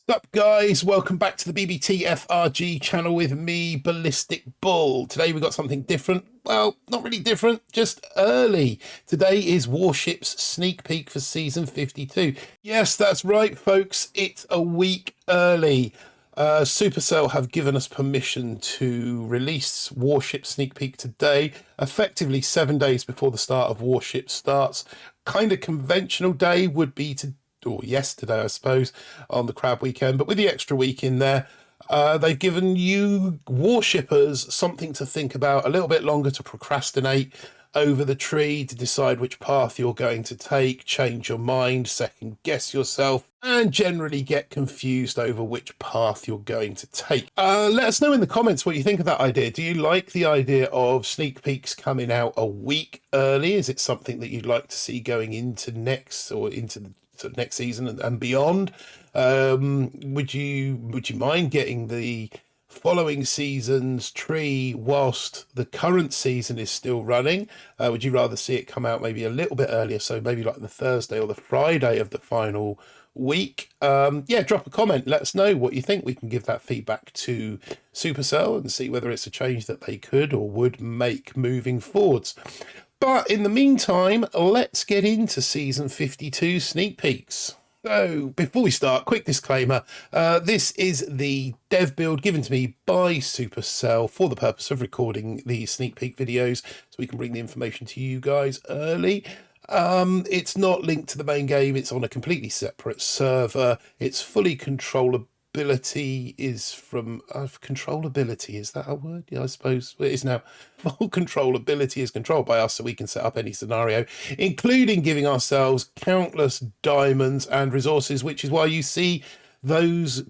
What's up, guys? Welcome back to the BBTFRG channel with me, BallisticBull. Today we've got something different. Well, not really different, just early. Today is Warships sneak peek for season 52. Yes, that's right, folks. It's a week early. Supercell have given us permission to release Warship sneak peek today, effectively 7 days before the start of Warship starts. Kind of conventional day would be to or yesterday, I suppose, on the crab weekend, but with the extra week in there, they've given you worshippers something to think about, a little bit longer to procrastinate over the tree, to decide which path you're going to take, change your mind, second guess yourself, and generally get confused over which path you're going to take. Let us know in the comments what you think of that idea. Do you like the idea of sneak peeks coming out a week early? Is it something that you'd like to see going into next or into the next season and beyond? Would you mind getting the following season's tree whilst the current season is still running? Would you rather see it come out maybe a little bit earlier, so maybe like the Thursday or the Friday of the final week? Yeah, drop a comment, let us know what you think. We can give that feedback to Supercell and see whether it's a change that they could or would make moving forwards. But in the meantime, let's get into season 52 sneak peeks. So before we start, quick disclaimer, this is the dev build given to me by Supercell for the purpose of recording the sneak peek videos so we can bring the information to you guys early. It's not linked to the main game, it's on a completely separate server. It's fully controllability is from controllability, is that a word? Yeah, I suppose it is now. Full controllability is controlled by us, so we can set up any scenario, including giving ourselves countless diamonds and resources, which is why you see those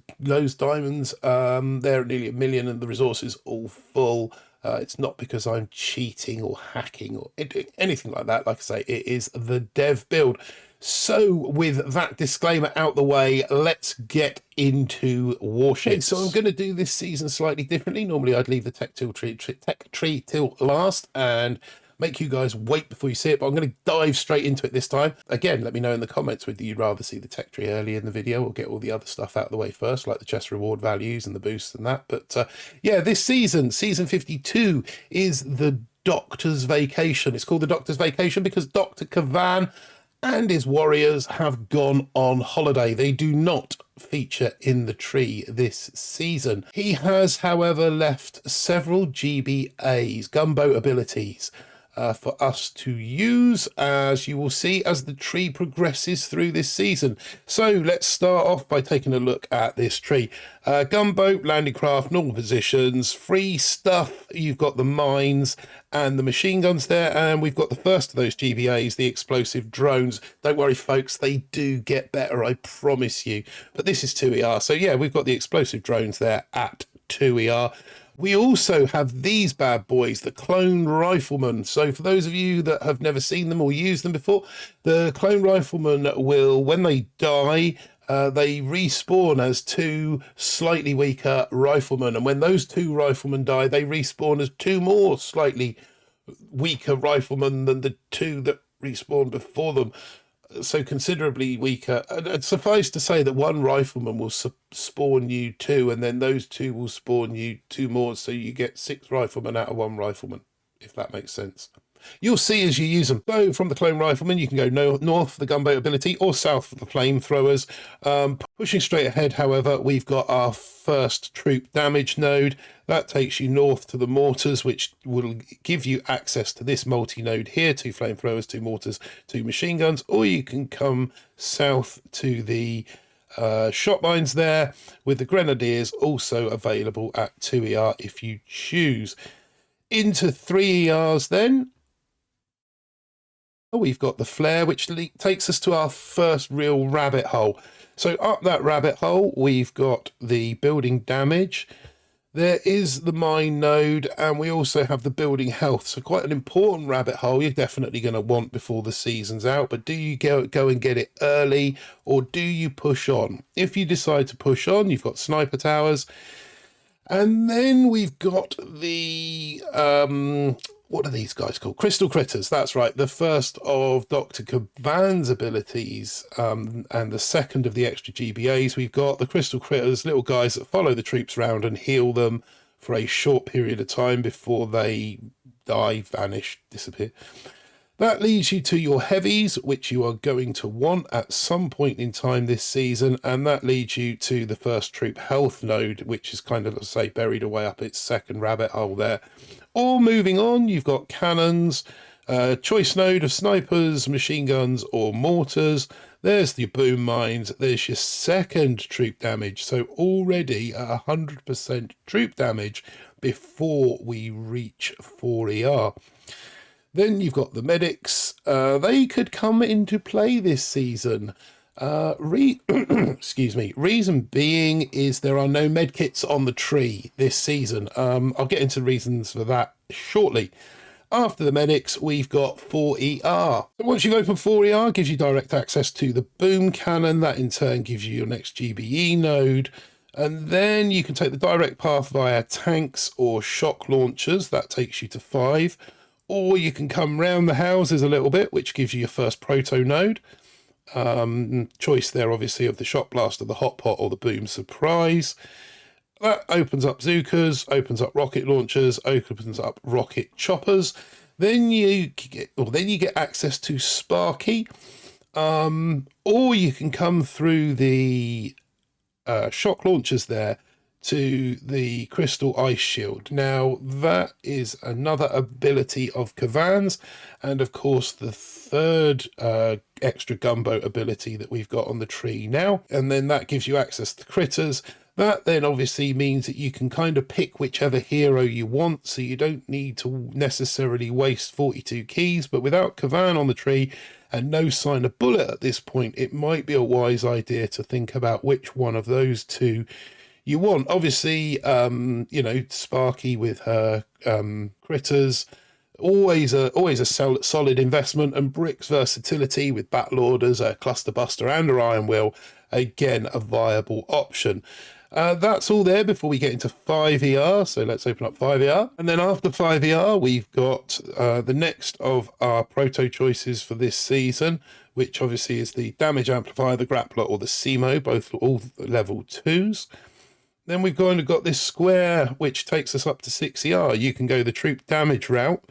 diamonds they're nearly 1 million and the resources all full. It's not because I'm cheating or hacking or anything like that. Like I say, it is the dev build. So with that disclaimer out the way, let's get into Warships. Okay, so I'm going to do this season slightly differently. Normally I'd leave the tech tree till last and make you guys wait before you see it, but I'm going to dive straight into it this time. Again, let me know in the comments whether you'd rather see the tech tree early in the video or get all the other stuff out of the way first, like the chest reward values and the boosts and that. But yeah, this season 52, is the Doctor's Vacation. It's called the Doctor's Vacation because Dr. Kavan and his warriors have gone on holiday. They do not feature in the tree this season. He has, however, left several GBAs, gunboat abilities, for us to use, as you will see as the tree progresses through this season. So let's start off by taking a look at this tree. Gunboat, landing craft, normal positions, free stuff. You've got the mines and the machine guns there, and we've got the first of those GBAs, the explosive drones. Don't worry, folks, they do get better, I promise you. But this is 2ER, so yeah, we've got the explosive drones there at 2ER. We also have these bad boys, the clone riflemen. So for those of you that have never seen them or used them before, the clone riflemen will, when they die, they respawn as two slightly weaker riflemen. And when those two riflemen die, they respawn as two more slightly weaker riflemen than the two that respawned before them. So considerably weaker. And suffice to say that one rifleman will spawn you two, and then those two will spawn you two more, so you get 6 riflemen out of one rifleman, if that makes sense. You'll see as you use them. So from the clone rifleman, you can go north for the gunboat ability or south for the flamethrowers. Pushing straight ahead, however, we've got our first troop damage node. That takes you north to the mortars, which will give you access to this multi-node here, 2 flamethrowers, 2 mortars, 2 machine guns, or you can come south to the shot mines there, with the grenadiers also available at 2ER if you choose. Into 3ERs then. We've got the flare, which takes us to our first real rabbit hole. So up that rabbit hole, we've got the building damage. There is the mine node, and we also have the building health. So quite an important rabbit hole you're definitely going to want before the season's out. But do you go and get it early, or do you push on? If you decide to push on, you've got sniper towers. And then we've got the what are these guys called? Crystal Critters, that's right. The first of Dr. Cavan's abilities, and the second of the extra GBAs. We've got the Crystal Critters, little guys that follow the troops around and heal them for a short period of time before they die, vanish, disappear. That leads you to your heavies, which you are going to want at some point in time this season, and that leads you to the first troop health node, which is kind of, let's say, buried away up its second rabbit hole there. Or moving on, you've got cannons, choice node of snipers, machine guns, or mortars. There's your boom mines. There's your second troop damage. So already at 100% troop damage before we reach 4ER. Then you've got the medics. They could come into play this season. Excuse me. Reason being is there are no medkits on the tree this season. I'll get into reasons for that shortly. After the medics, we've got 4ER. So once you've opened 4ER, gives you direct access to the boom cannon. That in turn gives you your next GBE node. And then you can take the direct path via tanks or shock launchers. That takes you to 5. Or you can come round the houses a little bit, which gives you your first proto node. Choice there, obviously, of the shock blaster, the hot pot, or the boom surprise. That opens up Zookas, opens up rocket launchers, opens up rocket choppers. Then you get access to Sparky, or you can come through the shock launchers there to the Crystal Ice Shield. Now, that is another ability of Cavan's, and of course the third extra gunboat ability that we've got on the tree now. And then that gives you access to critters. That then obviously means that you can kind of pick whichever hero you want, so you don't need to necessarily waste 42 keys. But without Cavan on the tree and no sign of bullet at this point, it might be a wise idea to think about which one of those two you want. Obviously, Sparky with her critters, always a solid investment, and Brick's versatility with battle orders, a cluster buster, and an iron will, again a viable option. That's all there before we get into 5ER. So let's open up 5ER, and then after 5ER, we've got the next of our proto choices for this season, which obviously is the damage amplifier, the grappler, or the CMO, both all level 2s. Then we've kind of got this square, which takes us up to 6ER. You can go the troop damage route,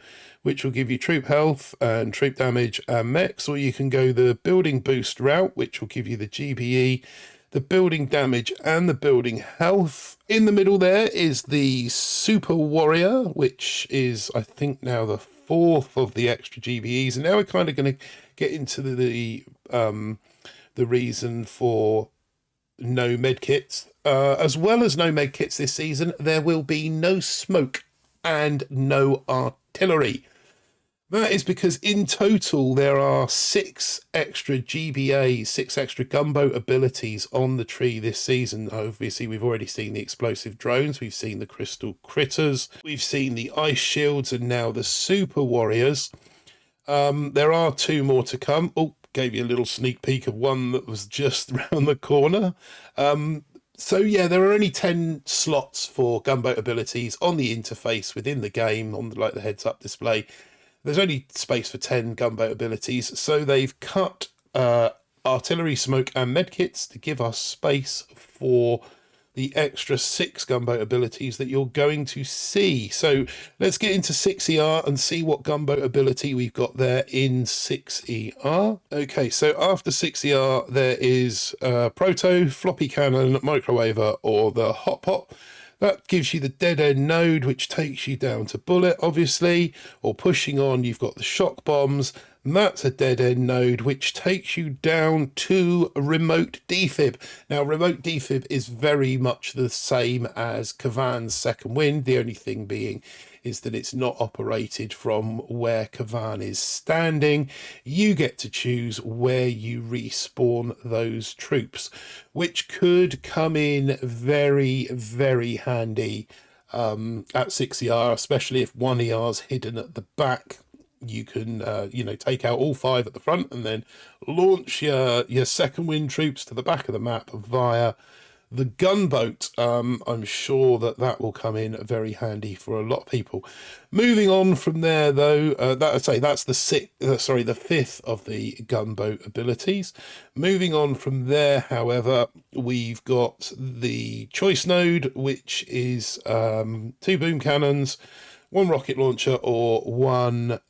which will give you troop health and troop damage and mechs, or you can go the building boost route, which will give you the GBE, the building damage, and the building health. In the middle there is the Super Warrior, which is, I think, now the fourth of the extra GBEs. And now we're kind of going to get into the reason for no medkits. As well as no medkits this season, there will be no smoke and no artillery. That is because in total there are 6 extra GBAs, 6 extra gunboat abilities on the tree this season. Obviously, we've already seen the explosive drones, we've seen the crystal critters, we've seen the ice shields, and now the super warriors. There are 2 more to come. Oh, gave you a little sneak peek of one that was just around the corner. So yeah, there are only 10 slots for gunboat abilities on the interface within the game, on the heads-up display. There's only space for 10 gunboat abilities, so they've cut artillery, smoke, and medkits to give us space for the extra 6 gunboat abilities that you're going to see. So let's get into 6ER and see what gunboat ability we've got there in 6ER. Okay, so after 6ER, there is Proto, Floppy Cannon, Microwaver, or the Hot Pot. That gives you the dead end node, which takes you down to bullet, obviously, or pushing on, you've got the shock bombs. And that's a dead end node, which takes you down to remote defib. Now, remote defib is very much the same as Cavan's second wind. The only thing being is that it's not operated from where Cavan is standing. You get to choose where you respawn those troops, which could come in very, very handy at 6ER, especially if 1ER is hidden at the back. You can, take out all 5 at the front and then launch your second wind troops to the back of the map via The gunboat, I'm sure that will come in very handy for a lot of people. Moving on from there, though, that's the fifth of the gunboat abilities. Moving on from there, however, we've got the choice node, which is 2 boom cannons, 1 rocket launcher, or 1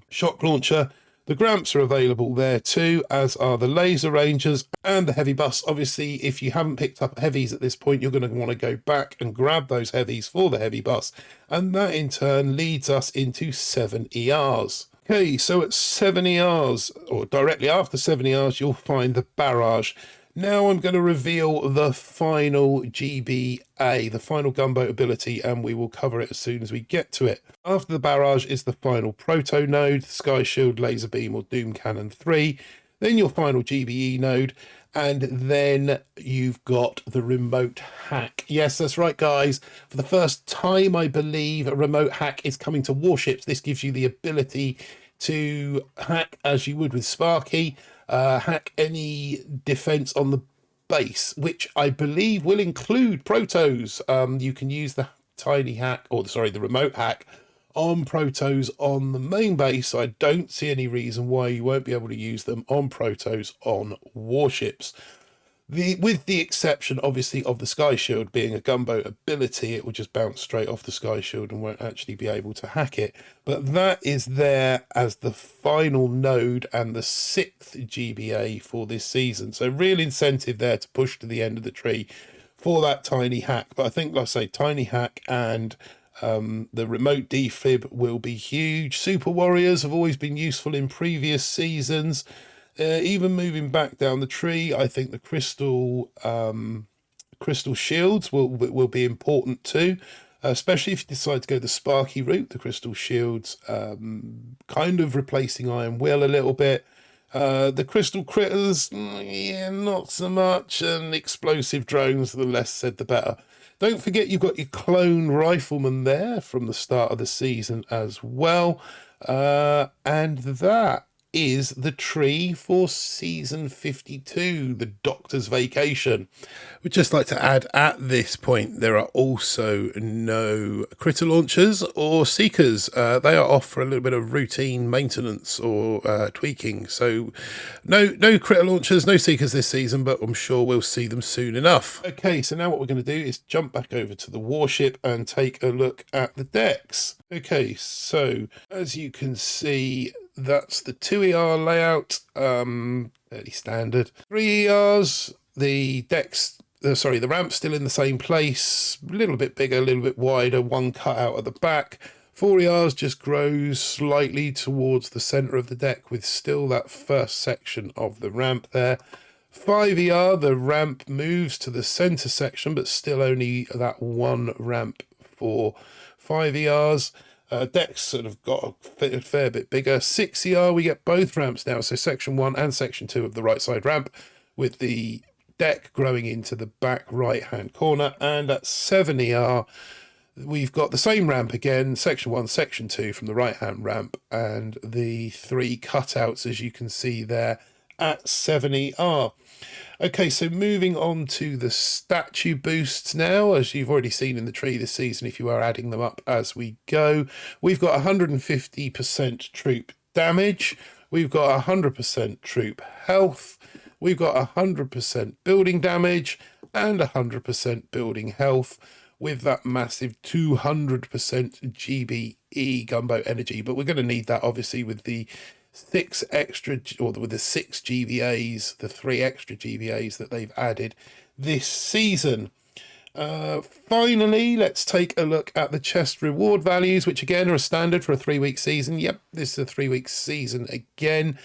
shock launcher. The Gramps are available there too, as are the Laser Rangers and the Heavy Bus. Obviously, if you haven't picked up heavies at this point, you're going to want to go back and grab those heavies for the Heavy Bus. And that in turn leads us into 7 ERs. Okay, so at 7 ERs, or directly after 7 ERs, you'll find the Barrage. Now I'm going to reveal the final GBA, the final gunboat ability, and we will cover it as soon as we get to it. After the Barrage is the final Proto node, Sky Shield, Laser Beam, or Doom Cannon 3. Then your final GBE node, and then you've got the remote hack. Yes, that's right, guys. For the first time, I believe, a remote hack is coming to Warships. This gives you the ability to hack as you would with Sparky. Hack any defense on the base, which I believe will include protos. You can use the tiny hack, or the remote hack on protos on the main base. So I don't see any reason why you won't be able to use them on protos on warships. With the exception, obviously, of the Sky Shield being a gunboat ability, it will just bounce straight off the Sky Shield and won't actually be able to hack it. But that is there as the final node and the 6th GBA for this season. So real incentive there to push to the end of the tree for that tiny hack. But I think, like I say, tiny hack and the remote defib will be huge. Super Warriors have always been useful in previous seasons. Even moving back down the tree, I think the crystal shields will be important too, especially if you decide to go the Sparky route. The crystal shields kind of replacing Iron Will a little bit. The crystal critters, yeah, not so much, and explosive drones, the less said the better. Don't forget you've got your clone rifleman there from the start of the season as well, and that is the tree for season 52, the Doctor's Vacation. We'd just like to add at this point there are also no critter launchers or seekers. They are off for a little bit of routine maintenance or tweaking. So no critter launchers, no seekers this season, but I'm sure we'll see them soon enough. Okay, so now what we're going to do is jump back over to the Warship and take a look at the decks. Okay, so as you can see, that's the 2 ER layout, fairly standard. 3 ERs, the decks, the ramp's still in the same place, a little bit bigger, a little bit wider, 1 cut out at the back. 4 ERs just grows slightly towards the centre of the deck with still that first section of the ramp there. 5 ER, the ramp moves to the centre section, but still only that 1 ramp for 5 ERs. Decks sort of got a fair bit bigger. 6 ER, we get both ramps now, so section 1 and section 2 of the right side ramp, with the deck growing into the back right hand corner. And at 7 ER, we've got the same ramp again, section 1, section 2 from the right hand ramp, and the 3 cutouts, as you can see there, at 7 ER. Okay, so moving on to the statue boosts now, as you've already seen in the tree this season, if you are adding them up as we go. We've got 150% troop damage, we've got 100% troop health, we've got 100% building damage, and 100% building health, with that massive 200% GBE gunboat energy. But we're going to need that, obviously, with the 6 extra, or with the 6 GBAs, the 3 extra GBAs that they've added this season. Finally, let's take a look at the chest reward values, which again are a standard for a 3-week season. Yep, this is a 3-week season again.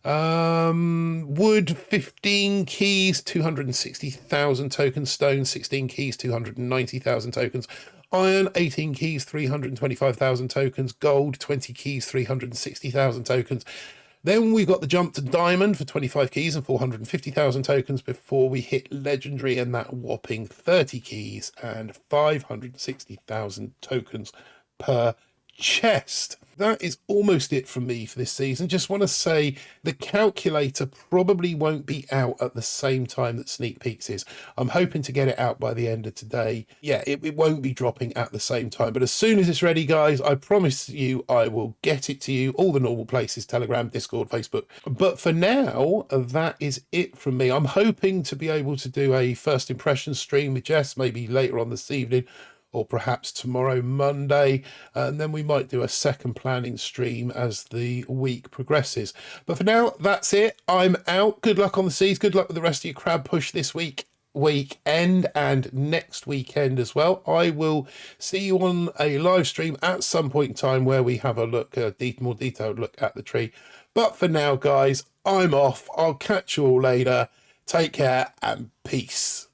Wood 15 keys, 260,000 tokens. Stone 16 keys, 290,000 tokens. Iron 18 keys, 325,000 tokens. Gold 20 keys, 360,000 tokens. Then we got the jump to diamond for 25 keys and 450,000 tokens before we hit legendary, and that whopping 30 keys and 560,000 tokens per chest. That is almost it from me for this season. Just want to say the calculator probably won't be out at the same time that Sneak Peeks is. I'm hoping to get it out by the end of today. Yeah, it won't be dropping at the same time, but as soon as it's ready, guys, I promise you I will get it to you. All the normal places: Telegram, Discord, Facebook. But for now, that is it from me. I'm hoping to be able to do a first impression stream with Jess maybe later on this evening, or perhaps tomorrow, Monday, and then we might do a second planning stream as the week progresses. But for now, that's it. I'm out. Good luck on the seas. Good luck with the rest of your crab push this weekend and next weekend as well. I will see you on a live stream at some point in time where we have a look, a more detailed look at the tree. But for now, guys, I'm off. I'll catch you all later. Take care and peace.